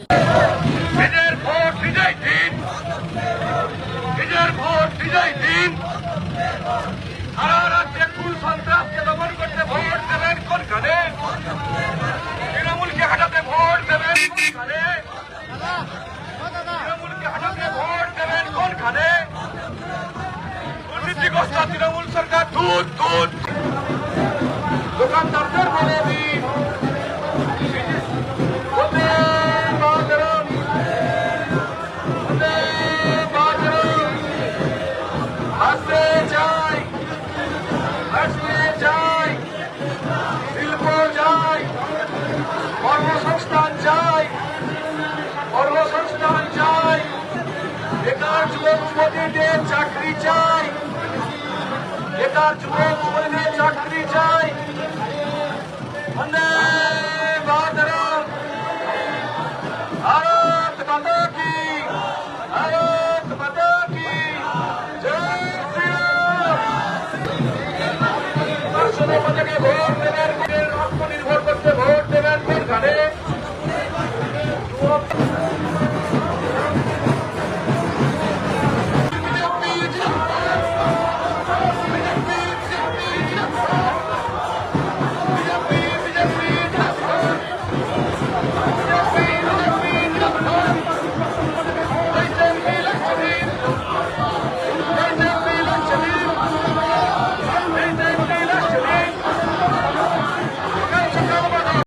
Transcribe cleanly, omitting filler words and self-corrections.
নিজের ভোট নিজেই দিন, নিজের ভোট নিজেই দিন। সারা রাজ্যে কুল সন্ত্রাসকে দমন করতে ভোট দেবেন কোনখানে? তৃণমূলকে হাটাতে ভোট দেবেন কোনখানে? তৃণমূলকে হাটাতে ভোট দেবেন কোনখানে? দুর্নীতিগ্রস্ত তৃণমূল সরকার দুধ দুধ দোকানদারদের বলে দিন, আসতে চাই, আসতে চাই, শিল্প চাই, কর্মসংস্থান চাই, কর্মসংস্থান চাই, বেকার যুবক যুবতীদের চাকরি চাই, বেকার যুবক যুবতীদের চাকরি চাই। বন্দে মাতরম, ভারত মাতা কি, ভারত মাতা কি জয় শ্রীরাম। ভোট দেবেন